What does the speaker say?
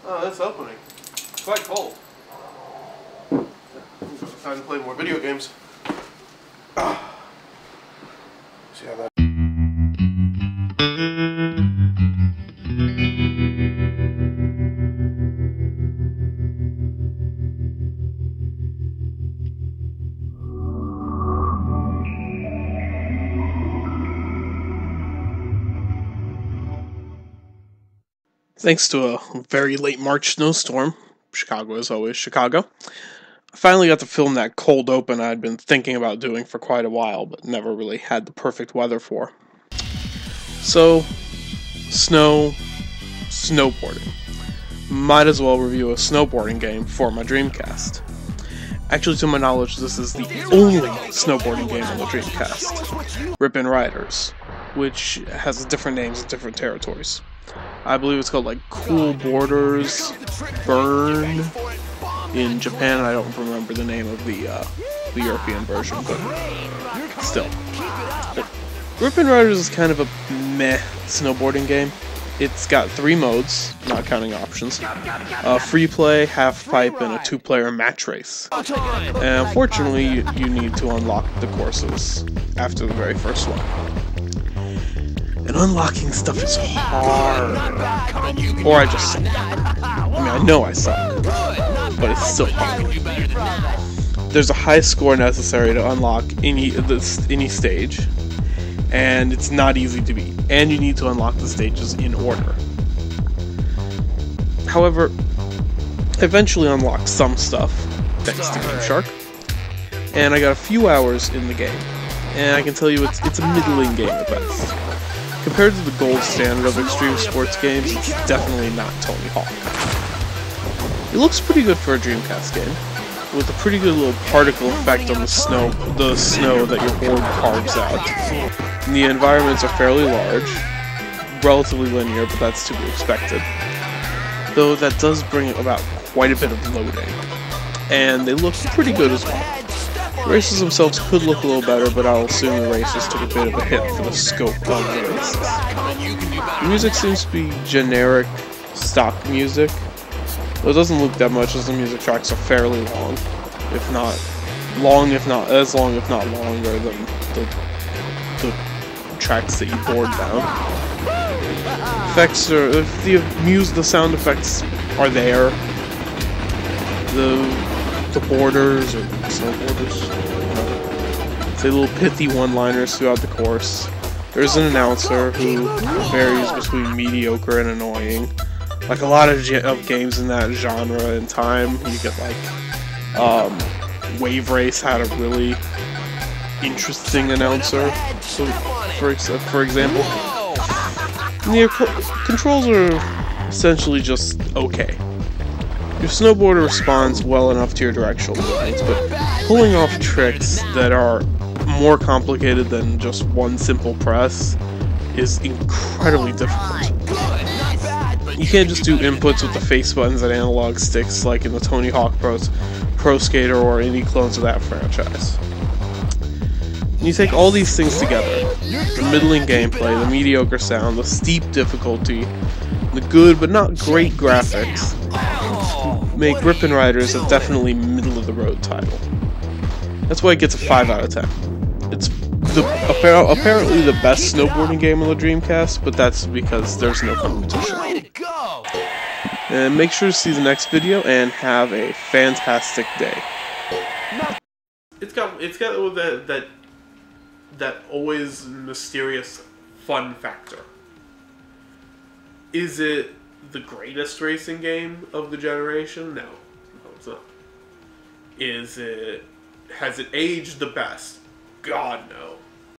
Oh, that's opening. It's quite cold. Time to play more video games. See how that. Thanks to a very late March snowstorm, Chicago is always Chicago, I finally got to film that cold open I'd been thinking about doing for quite a while, but never really had the perfect weather for. So, snowboarding. Might as well review a snowboarding game for my Dreamcast. Actually, to my knowledge, this is the only snowboarding game on the Dreamcast, Rippin Riders, which has different names in different territories. I believe it's called like Cool Borders Burn in Japan. I don't remember the name of the European version, but still. Rippin Riders is kind of a meh snowboarding game. It's got 3 modes, not counting options. Free play, half pipe, and a 2-player match race. And unfortunately, you need to unlock the courses after the very first one. And unlocking stuff is hard. Or I just suck. I know I suck. But it's still hard. There's a high score necessary to unlock any stage. And it's not easy to beat. And you need to unlock the stages in order. However, I eventually unlocked some stuff, thanks to Gymshark. And I got a few hours in the game. And I can tell you it's a middling game at best. Compared to the gold standard of extreme sports games, it's definitely not Tony Hawk. It looks pretty good for a Dreamcast game, with a pretty good little particle effect on the snow that your board carves out. And the environments are fairly large, relatively linear, but that's to be expected. Though that does bring about quite a bit of loading, and they look pretty good as well. The races themselves could look a little better, but I'll assume the races took a bit of a hit for the scope of the races. The music seems to be generic stock music, though it doesn't look that much as the music tracks are fairly long, if not longer than the tracks that you board down. Effects are, if the sound effects are there, the boarders or snowboarders, say little pithy one-liners throughout the course. There's an announcer who varies between mediocre and annoying. Like a lot of games in that genre in time, you get like Wave Race had a really interesting announcer. So, for example, the controls are essentially just okay. Your snowboarder responds well enough to your directional movements, but pulling off tricks that are more complicated than just one simple press is incredibly difficult. You can't just do inputs with the face buttons and analog sticks like in the Tony Hawk Pro Skater or any clones of that franchise. And you take all these things together, the middling gameplay, the mediocre sound, the steep difficulty, the good but not great graphics, make Rippin Riders a definitely middle-of-the-road title. That's why it gets a 5 out of 10. It's apparently the best snowboarding game on the Dreamcast, but that's because there's no competition. And make sure to see the next video and have a fantastic day. It's got that always mysterious fun factor. Is it the greatest racing game of the generation? No, it's not. Has it aged the best? God, no.